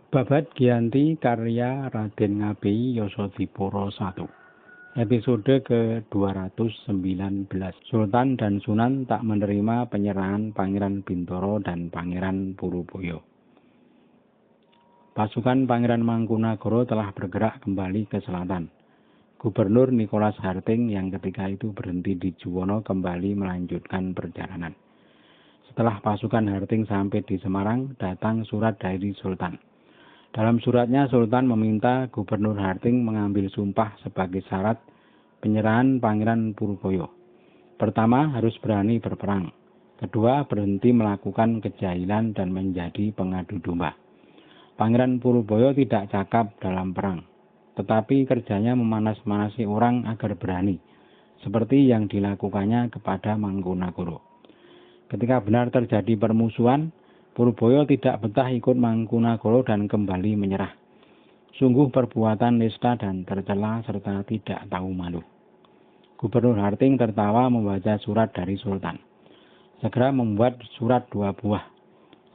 Babad Giyanti karya Raden Ngabei Yasadipura I. Episode ke-219. Sultan dan Sunan tak menerima penyerahan Pangeran Bintoro dan Pangeran Puruboyo. Pasukan Pangeran Mangkunagara telah bergerak kembali ke selatan. Gubernur Nicholas Harting yang ketika itu berhenti di Juwono kembali melanjutkan perjalanan. Setelah pasukan Harting sampai di Semarang, datang surat dari Sultan. Dalam suratnya, Sultan meminta Gubernur Harting mengambil sumpah sebagai syarat penyerahan Pangeran Puruboyo. Pertama, harus berani berperang. Kedua, berhenti melakukan kejahilan dan menjadi pengadu domba. Pangeran Puruboyo tidak cakap dalam perang, tetapi kerjanya memanas-manasi orang agar berani, seperti yang dilakukannya kepada Mangkunagara. Ketika benar terjadi permusuhan, Puruboyo tidak betah ikut Mangkunagara dan kembali menyerah. Sungguh perbuatan nista dan tercela serta tidak tahu malu. Gubernur Harting tertawa membaca surat dari Sultan. Segera membuat surat 2 buah.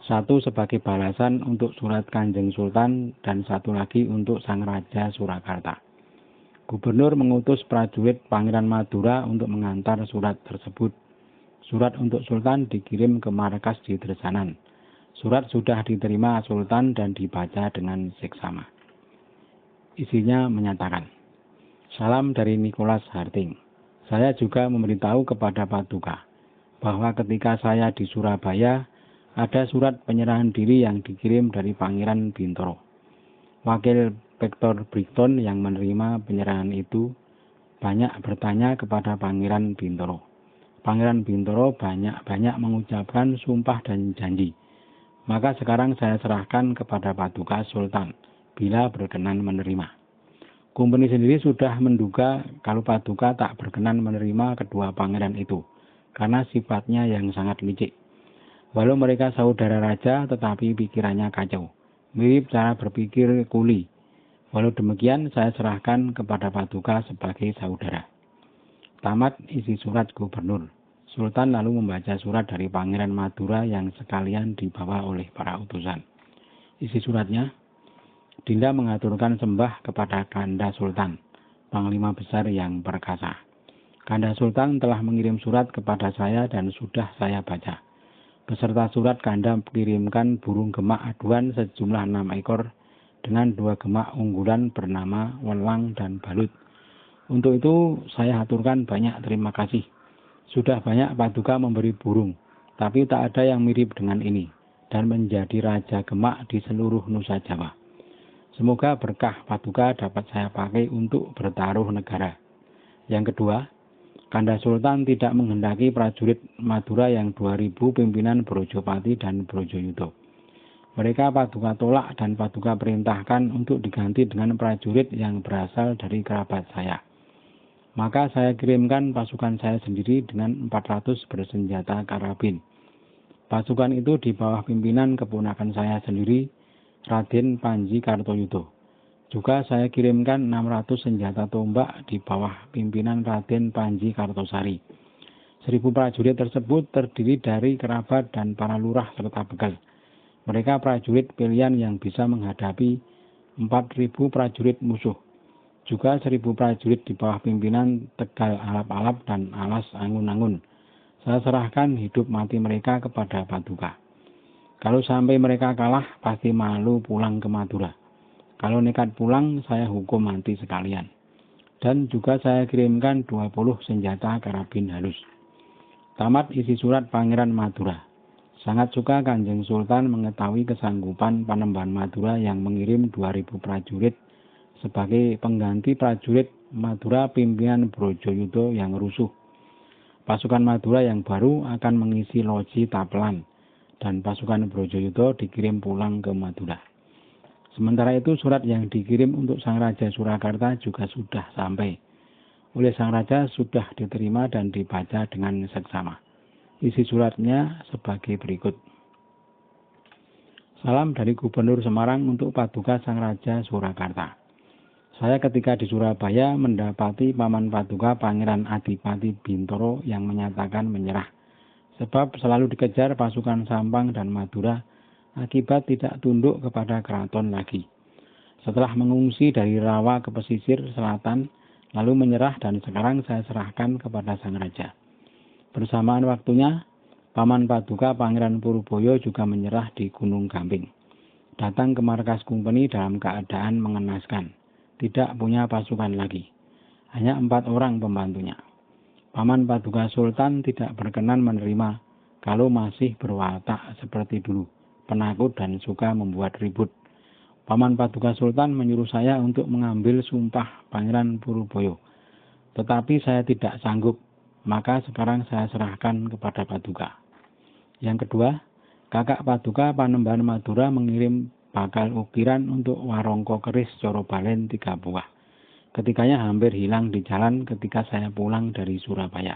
Satu sebagai balasan untuk surat Kanjeng Sultan dan satu lagi untuk Sang Raja Surakarta. Gubernur mengutus prajurit Pangeran Madura untuk mengantar surat tersebut. Surat untuk Sultan dikirim ke markas di Dresanan. Surat sudah diterima Sultan dan dibaca dengan seksama. Isinya menyatakan, "Salam dari Nicholas Harting. Saya juga memberitahu kepada Paduka bahwa ketika saya di Surabaya ada surat penyerahan diri yang dikirim dari Pangeran Bintoro. Wakil Pektor Brigton yang menerima penyerahan itu banyak bertanya kepada Pangeran Bintoro. Pangeran Bintoro banyak mengucapkan sumpah dan janji. Maka sekarang saya serahkan kepada Paduka Sultan, bila berkenan menerima." Kumpeni sendiri sudah menduga kalau Paduka tak berkenan menerima kedua pangeran itu, karena sifatnya yang sangat licik. Walau mereka saudara raja, tetapi pikirannya kacau, mirip cara berpikir kuli. Walau demikian, saya serahkan kepada Paduka sebagai saudara. Tamat isi surat Gubernur. Sultan lalu membaca surat dari Pangeran Madura yang sekalian dibawa oleh para utusan. Isi suratnya, Dinda mengaturkan sembah kepada Kanda Sultan, Panglima Besar yang perkasa. Kanda Sultan telah mengirim surat kepada saya dan sudah saya baca. Beserta surat Kanda kirimkan burung gemak aduan sejumlah 6 ekor dengan 2 gemak unggulan bernama Welang dan Balut. Untuk itu saya haturkan banyak terima kasih. Sudah banyak Paduka memberi burung, tapi tak ada yang mirip dengan ini, dan menjadi Raja Gemak di seluruh Nusa Jawa. Semoga berkah Paduka dapat saya pakai untuk bertaruh negara. Yang kedua, Kanda Sultan tidak menghendaki prajurit Madura yang 2000 pimpinan Brojopati dan Brojayuda. Mereka Paduka tolak dan Paduka perintahkan untuk diganti dengan prajurit yang berasal dari kerabat saya. Maka saya kirimkan pasukan saya sendiri dengan 400 bersenjata karabin. Pasukan itu di bawah pimpinan keponakan saya sendiri, Raden Panji Kartoyudo. Juga saya kirimkan 600 senjata tombak di bawah pimpinan Raden Panji Kartosari. 1000 prajurit tersebut terdiri dari kerabat dan para lurah serta begal. Mereka prajurit pilihan yang bisa menghadapi 4000 prajurit musuh. Juga 1000 prajurit di bawah pimpinan Tegal Alap-Alap dan Alas Angun-Angun. Saya serahkan hidup mati mereka kepada Paduka. Kalau sampai mereka kalah, pasti malu pulang ke Madura. Kalau nekat pulang, saya hukum mati sekalian. Dan juga saya kirimkan 20 senjata karabin halus. Tamat isi surat Pangeran Madura. Sangat suka Kanjeng Sultan mengetahui kesanggupan Panembahan Madura yang mengirim 2000 prajurit sebagai pengganti prajurit Madura pimpinan Brojayuda yang rusuh. Pasukan Madura yang baru akan mengisi loji Tapelan, dan pasukan Brojayuda dikirim pulang ke Madura. Sementara itu surat yang dikirim untuk Sang Raja Surakarta juga sudah sampai. Oleh Sang Raja sudah diterima dan dibaca dengan seksama. Isi suratnya sebagai berikut. Salam dari Gubernur Semarang untuk Paduka Sang Raja Surakarta. Saya ketika di Surabaya mendapati Paman Paduka Pangeran Adipati Bintoro yang menyatakan menyerah. Sebab selalu dikejar pasukan Sampang dan Madura akibat tidak tunduk kepada keraton lagi. Setelah mengungsi dari rawa ke pesisir selatan, lalu menyerah dan sekarang saya serahkan kepada sang raja. Bersamaan waktunya, Paman Paduka Pangeran Puruboyo juga menyerah di Gunung Gamping. Datang ke markas Kumpeni dalam keadaan mengenaskan. Tidak punya pasukan lagi. Hanya 4 orang pembantunya. Paman Paduka Sultan tidak berkenan menerima kalau masih berwatak seperti dulu, penakut dan suka membuat ribut. Paman Paduka Sultan menyuruh saya untuk mengambil sumpah Pangeran Puruboyo. Tetapi saya tidak sanggup, maka sekarang saya serahkan kepada Paduka. Yang kedua, kakak Paduka Panembahan Madura mengirim bakal ukiran untuk warongko keris Coro Balen 3 buah. Ketiganya hampir hilang di jalan ketika saya pulang dari Surabaya.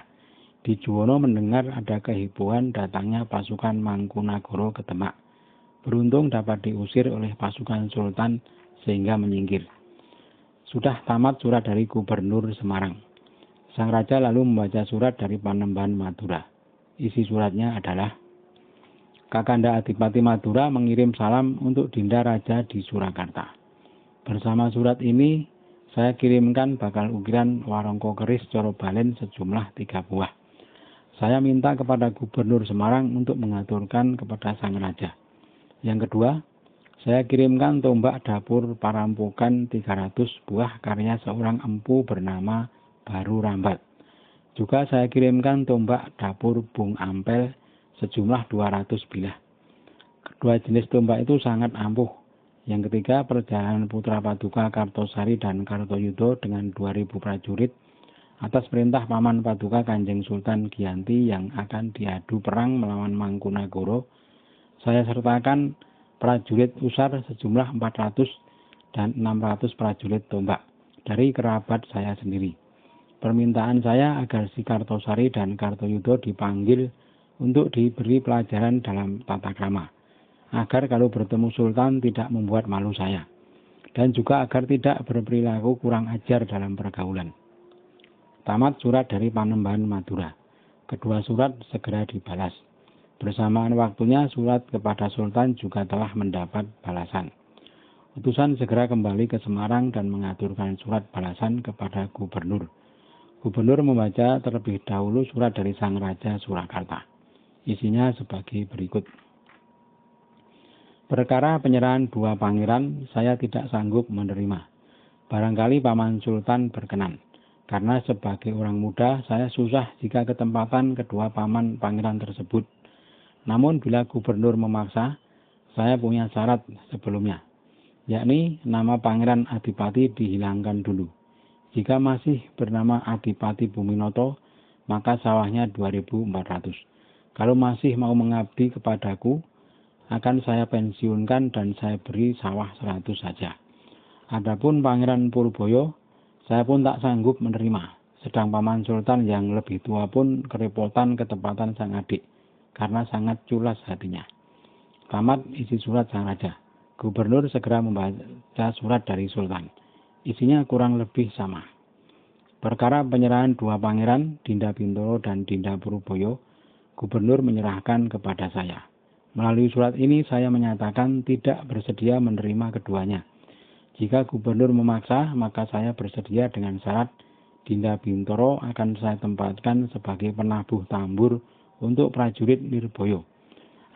Di Juwono mendengar ada kehebohan datangnya pasukan Mangkunagara ke Demak. Beruntung dapat diusir oleh pasukan Sultan sehingga menyingkir. Sudah tamat surat dari Gubernur Semarang. Sang Raja lalu membaca surat dari Panembahan Madura. Isi suratnya adalah, Kakanda Adipati Madura mengirim salam untuk Dinda Raja di Surakarta. Bersama surat ini, saya kirimkan bakal ukiran warongko keris Coro Balen sejumlah 3 buah. Saya minta kepada Gubernur Semarang untuk mengaturkan kepada sang raja. Yang kedua, saya kirimkan tombak dapur parampukan 300 buah karya seorang empu bernama Baru Rambat. Juga saya kirimkan tombak dapur Bung Ampel sejumlah 200 bilah. Kedua jenis tombak itu sangat ampuh. Yang ketiga, perjalanan Putra Paduka Kartosari dan Kartoyudo dengan 2000 prajurit atas perintah Paman Paduka Kanjeng Sultan Giyanti yang akan diadu perang melawan Mangkunagara. Saya sertakan prajurit Usar sejumlah 400 dan 600 prajurit tombak dari kerabat saya sendiri. Permintaan saya agar si Kartosari dan Kartoyudo dipanggil untuk diberi pelajaran dalam tata krama, agar kalau bertemu Sultan tidak membuat malu saya, dan juga agar tidak berperilaku kurang ajar dalam pergaulan. Tamat surat dari Panembahan Madura. Kedua surat segera dibalas. Bersamaan waktunya surat kepada Sultan juga telah mendapat balasan. Utusan segera kembali ke Semarang dan mengaturkan surat balasan kepada Gubernur. Gubernur membaca terlebih dahulu surat dari Sang Raja Surakarta. Isinya sebagai berikut. Perkara penyerahan 2 pangeran saya tidak sanggup menerima. Barangkali Paman Sultan berkenan. Karena sebagai orang muda saya susah jika ketempatan kedua paman pangeran tersebut. Namun bila gubernur memaksa, saya punya syarat sebelumnya. Yakni nama Pangeran Adipati dihilangkan dulu. Jika masih bernama Adipati Buminoto, maka sawahnya 2.400. Kalau masih mau mengabdi kepadaku, akan saya pensiunkan dan saya beri sawah 100 saja. Adapun Pangeran Puruboyo, saya pun tak sanggup menerima. Sedang Paman Sultan yang lebih tua pun kerepotan ketepatan sang adik, karena sangat culas hatinya. Tamat isi surat sang raja. Gubernur segera membaca surat dari Sultan. Isinya kurang lebih sama. Perkara penyerahan 2 pangeran, Dinda Bintoro dan Dinda Puruboyo, Gubernur menyerahkan kepada saya. Melalui surat ini saya menyatakan tidak bersedia menerima keduanya. Jika Gubernur memaksa, maka saya bersedia dengan syarat Dinda Bintoro akan saya tempatkan sebagai penabuh tambur untuk prajurit Nirboyo.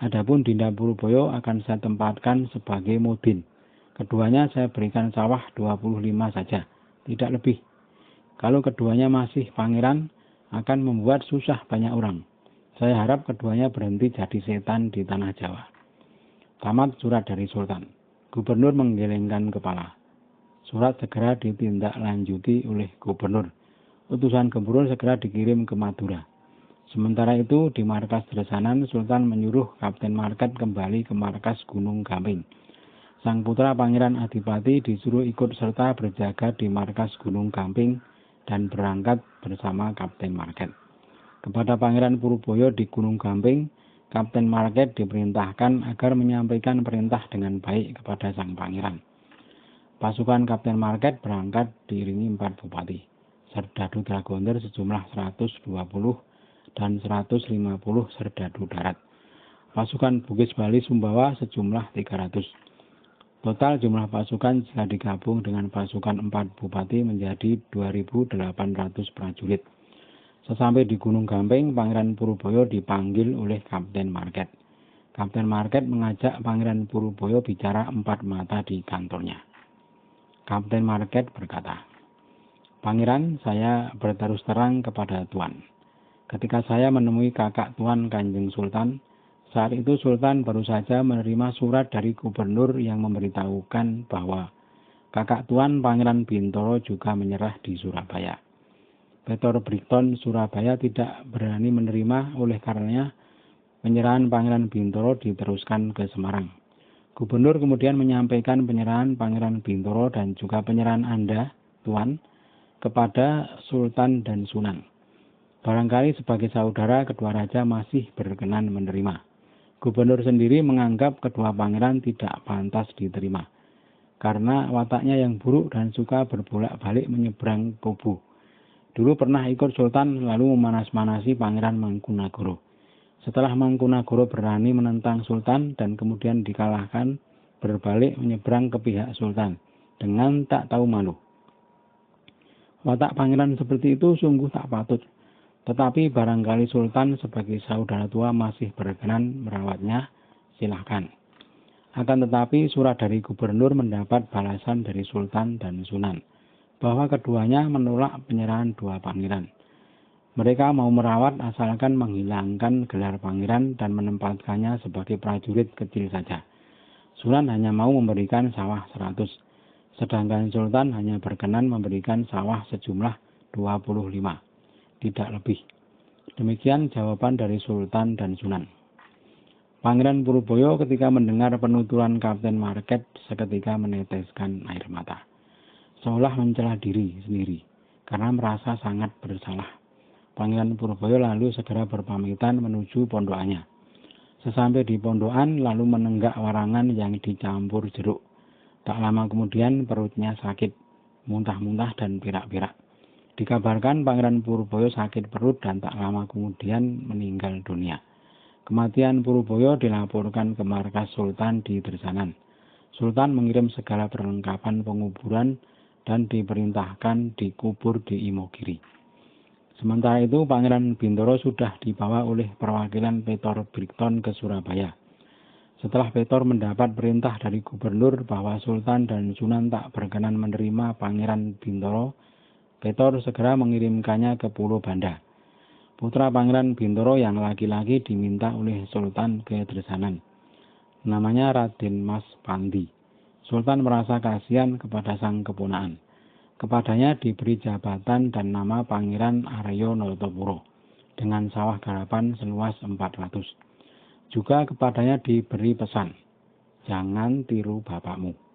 Adapun Dinda Puruboyo akan saya tempatkan sebagai mudin. Keduanya saya berikan sawah 25 saja, tidak lebih. Kalau keduanya masih pangeran, akan membuat susah banyak orang. Saya harap keduanya berhenti jadi setan di tanah Jawa. Tamat surat dari Sultan. Gubernur menggelengkan kepala. Surat segera ditindaklanjuti oleh Gubernur. Utusan Gubernur segera dikirim ke Madura. Sementara itu di markas Dresanan, Sultan menyuruh Kapten Market kembali ke markas Gunung Gamping. Sang putra Pangeran Adipati disuruh ikut serta berjaga di markas Gunung Gamping dan berangkat bersama Kapten Market. Kepada Pangeran Puruboyo di Gunung Gamping, Kapten Market diperintahkan agar menyampaikan perintah dengan baik kepada sang pangeran. Pasukan Kapten Market berangkat diiringi 4 bupati, serdadu Dragonder sejumlah 120 dan 150 serdadu darat. pasukan Bugis Bali Sumbawa sejumlah 300. Total jumlah pasukan jika digabung dengan pasukan 4 bupati menjadi 2.800 prajurit. Sesampai di Gunung Gamping, Pangeran Puruboyo dipanggil oleh Kapten Market. Kapten Market mengajak Pangeran Puruboyo bicara 4 mata di kantornya. Kapten Market berkata, "Pangeran, saya berterus terang kepada Tuan. Ketika saya menemui kakak Tuan Kanjeng Sultan, saat itu Sultan baru saja menerima surat dari gubernur yang memberitahukan bahwa kakak Tuan Pangeran Bintoro juga menyerah di Surabaya. Petor Brigton Surabaya tidak berani menerima, oleh karenanya penyerahan Pangeran Bintoro diteruskan ke Semarang. Gubernur kemudian menyampaikan penyerahan Pangeran Bintoro dan juga penyerahan Anda, Tuan, kepada Sultan dan Sunan. Barangkali sebagai saudara kedua raja masih berkenan menerima. Gubernur sendiri menganggap kedua pangeran tidak pantas diterima, karena wataknya yang buruk dan suka berbolak-balik menyeberang kubu. Dulu pernah ikut Sultan lalu memanas-manasi Pangeran Mangkunagoro. Setelah Mangkunagoro berani menentang Sultan dan kemudian dikalahkan, berbalik menyeberang ke pihak Sultan dengan tak tahu malu. Watak pangeran seperti itu sungguh tak patut. Tetapi barangkali Sultan sebagai saudara tua masih berkenan merawatnya, silahkan. Akan tetapi surat dari gubernur mendapat balasan dari Sultan dan Sunan, bahwa keduanya menolak penyerahan dua pangeran. Mereka mau merawat asalkan menghilangkan gelar pangeran dan menempatkannya sebagai prajurit kecil saja. Sunan hanya mau memberikan sawah 100, sedangkan Sultan hanya berkenan memberikan sawah sejumlah 25, tidak lebih. Demikian jawaban dari Sultan dan Sunan. Pangeran Puruboyo ketika mendengar penuturan Kapten Market seketika meneteskan air mata, seolah mencela diri sendiri karena merasa sangat bersalah. Pangeran Puruboyo lalu segera berpamitan menuju pondokannya. Sesampai di pondokan lalu menenggak warangan yang dicampur jeruk. Tak lama kemudian perutnya sakit, muntah-muntah dan pirak-pirak. Dikabarkan Pangeran Puruboyo sakit perut dan tak lama kemudian meninggal dunia. Kematian Puruboyo dilaporkan ke markas Sultan di Dersanan. Sultan mengirim segala perlengkapan penguburan dan diperintahkan dikubur di Imogiri. Sementara itu Pangeran Bintoro sudah dibawa oleh perwakilan Petor Brigton ke Surabaya. Setelah Petor mendapat perintah dari gubernur bahwa Sultan dan Sunan tak berkenan menerima Pangeran Bintoro, Petor segera mengirimkannya ke Pulau Banda. Putra Pangeran Bintoro yang laki-laki diminta oleh Sultan ke Dersanan. Namanya Raden Mas Pandi. Sultan merasa kasihan kepada sang keponakan. Kepadanya diberi jabatan dan nama Pangeran Aryo Notopuro dengan sawah garapan seluas 400. Juga kepadanya diberi pesan, jangan tiru bapakmu.